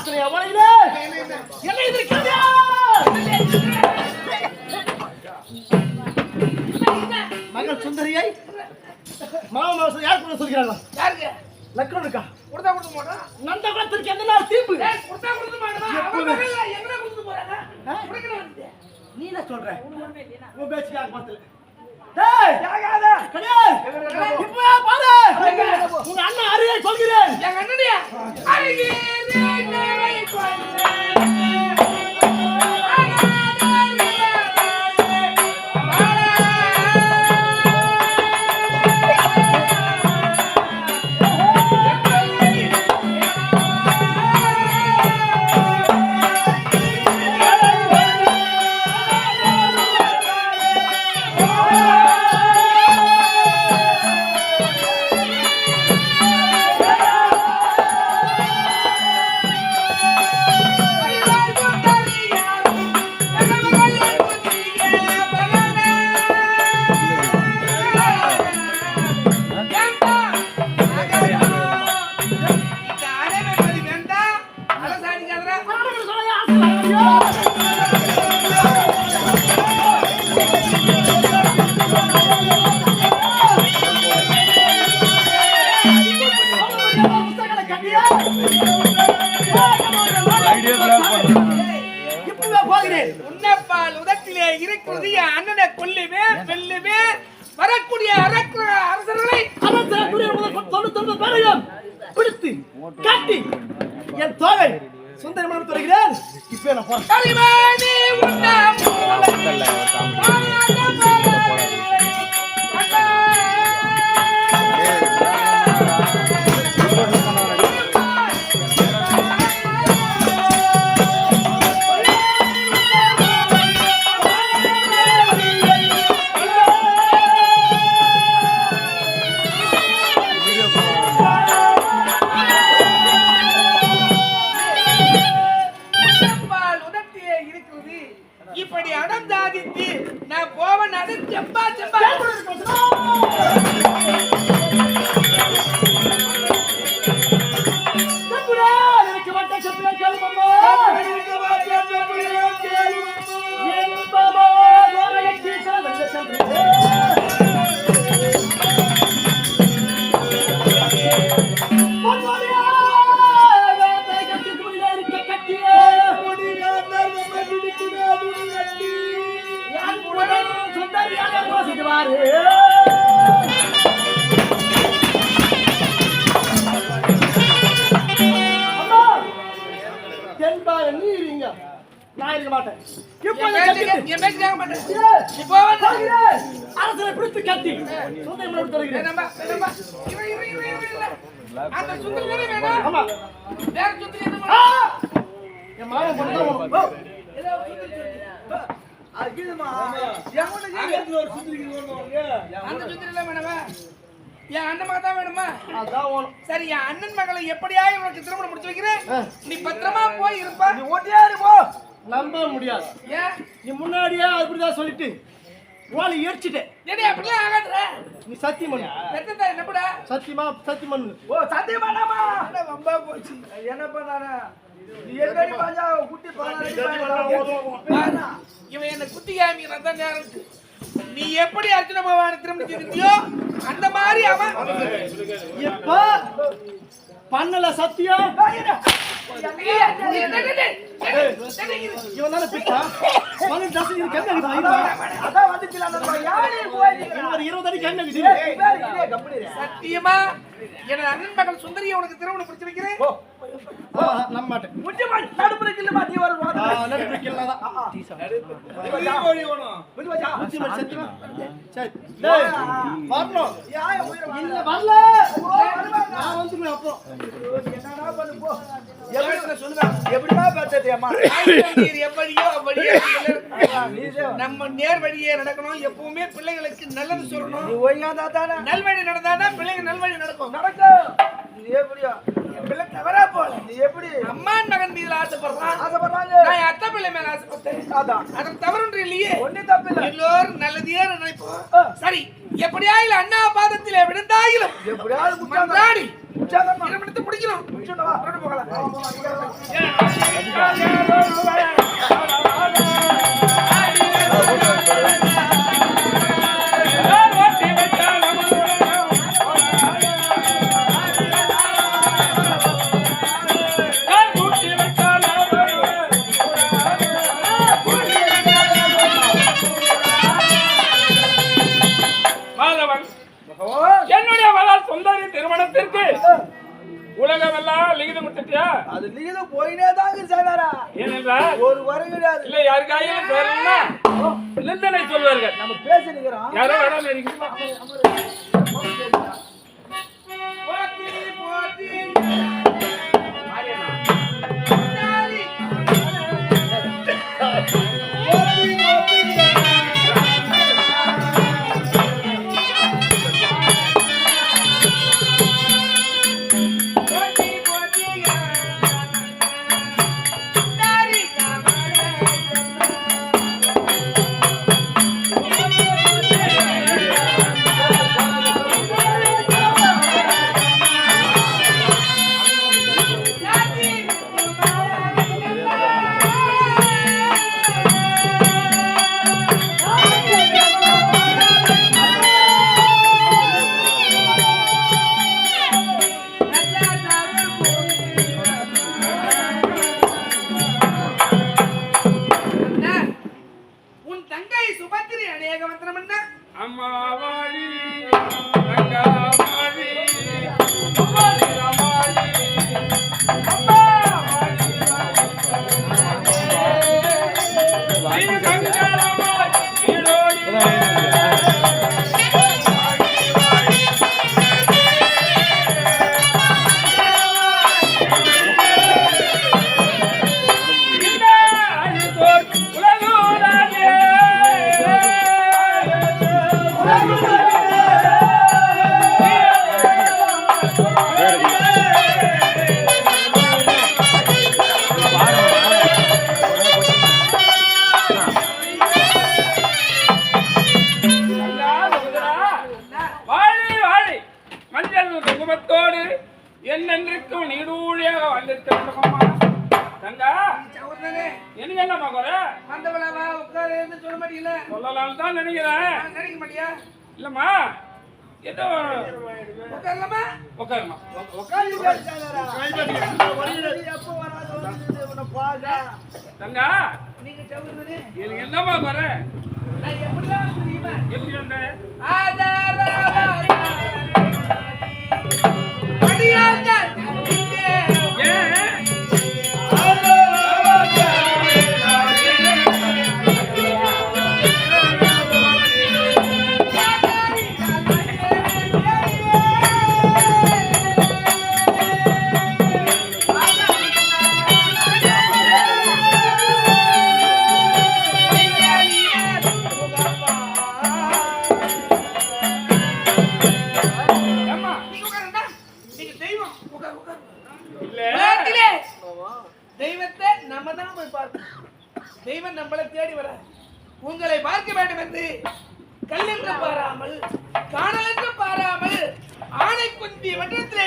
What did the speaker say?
வாசனையா வளையுது. என்ன இது கதையா? மகள் சுந்தரியை மாமா யார் கூட சொல்கிறாங்க? யாருக்கு? லக்னம் இருக்கா? கொடுத்தா கொடுத்து போடா. நந்த குலத்திற்கு எந்த நாள் தீர்ப்பு? கொடுத்தா கொடுத்து மாட்டா. அவங்க எங்க கொடுத்து போறாங்க? குடிக்கணும் வந்து. நீ என்ன சொல்ற? உன் பேச்சுக்காக பார்த்தல. டேய், யாகாத. கடியா. இப்போ பாரு. உங்க அண்ணன் அரியை சொல்கிறேன். எங்க அண்ணனியா? அரியே நேரை கொண்டே. உன்னப்பால் உதட்டிலே இருக்கிறது அண்ணனை கொல்லுமே வெல்லுமே வரக்கூடிய அரசர்களை பிடித்து காட்டி என் தோகை சுந்தரமனம் தொடர்கிறேன். இப்ப நான் இப்படி அடம் தாதித்து நான் போவன் அது செம்பா செம்பா அரசரை பிடித்து கட்டி சுந்தரமனம் தொடர்கிறேன். என் மாமன் பண்ணா என் அண்ணன் மகன் தான் வேணுமா? சரி, என் அண்ணன் மகளை எப்படியா உனக்கு திருமணம் முடிச்சு வைக்கிறேன். நீ பத்திரமா போய் இருப்பா. நீ ஓட்டியாரு போ. நம்ப முடியாது. ஏன்? நீ முன்னாடியே அப்படிதான் சொல்லிட்டு ஓலை எரிச்சிட்டேன். அப்படியே ஆகாதுற. நீ சத்தியம் பண்ணு. சத்தியத்தை என்னப்படா? சத்தியம் பண்ணு. ஓ சத்தியம் பண்ணாமா? வம்பா போச்சு. என்ன பண்ணானே? நீ எங்கடி பாஜா குட்டி பாடா. இவன் என்ன குட்டி காமிக்கிறான் தான் நேரம். நீ எப்படி அர்ஜுன பகவானை திரும்ப இருந்தியோ அந்த மாதிரி அவன் எப்ப பண்ணல சத்தியம். இவன் தானே பிட்டா மகன் தசை கண்ணு அதான் வந்துச்சு. 20 அடி கண்ணு சத்தியமா என் அண்ணன் மகள் சுந்தரியை உனக்கு திருமணம் பிடிச்சு வைக்கிறேன். நம்ப மாட்டேன். நடுப்புறக்கு இல்ல நீ வரும் நடுப்புறக்கு இல்லதான் நம்ம நேர் வழியே நடக்கணும். எப்பவுமே பிள்ளைகளுக்கு நல்லது சொல்லணும். நல்வழி நடந்தாதான் பிள்ளைங்க நல்வழி நடக்கும். பிள்ளை தவறா போல. எப்படி அம்மான் மகன் மீது ஆசைப்படுறாங்க. நான் அத்தை பிள்ளை மேல ஆசைப்பட்டேன். அதன் தவறு இல்லையே. எல்லோரும் நல்லதையே நினைப்போம். சரி, எப்படியா இல்ல அண்ணா பாதத்திலே விழுந்தாயிலும் எப்படியாவது பிடிக்கணும். போகலாம். போச்சா? அது நீங்க போயினே தாங்க சாதாரா. ஏனென்றால் ஒரு வரம் கிடையாது. இல்ல யாருக்காயும் சொல்லணும்னா நிந்தனை சொல்வார்கள். நம்ம பேசி நிக்கிறோம். யாரோ இடம் இருக்கீங்களா? அம்மா வாழி ரங்கா வாழி அம்மா வாழி அம்மா வாழி நீ கங்கலமா நீடோடி குங்குமத்தோடு என்னென்றைக்கும் நீடூழியாக வாழ்ந்திருக்க வேண்டுமாம்மா. தங்கா எனக்கு என்னம்மா குறை? சொல்ல மாட்டீங்களா? சொல்லலாம் தான் நினைக்கிறேன். நினைக்க மாட்டியா? இல்லம்மா ஏதோ உட்காரலாமா? உட்காருமா. தங்கா நீங்க சொல்லுங்க. எனக்கு என்னம்மா குறை? நான் எப்படிலாம் தெரியுமா? எப்படி சொன்ன? தெய்வத்தை நம்ம தான் போய் பார்க்கணும். தெய்வம் நம்மளை தேடி வர உங்களை பார்க்க வேண்டும் என்று கல்லென்று பாராமல் காணலென்று பாராமல் ஆணை குந்தி வட்டத்திலே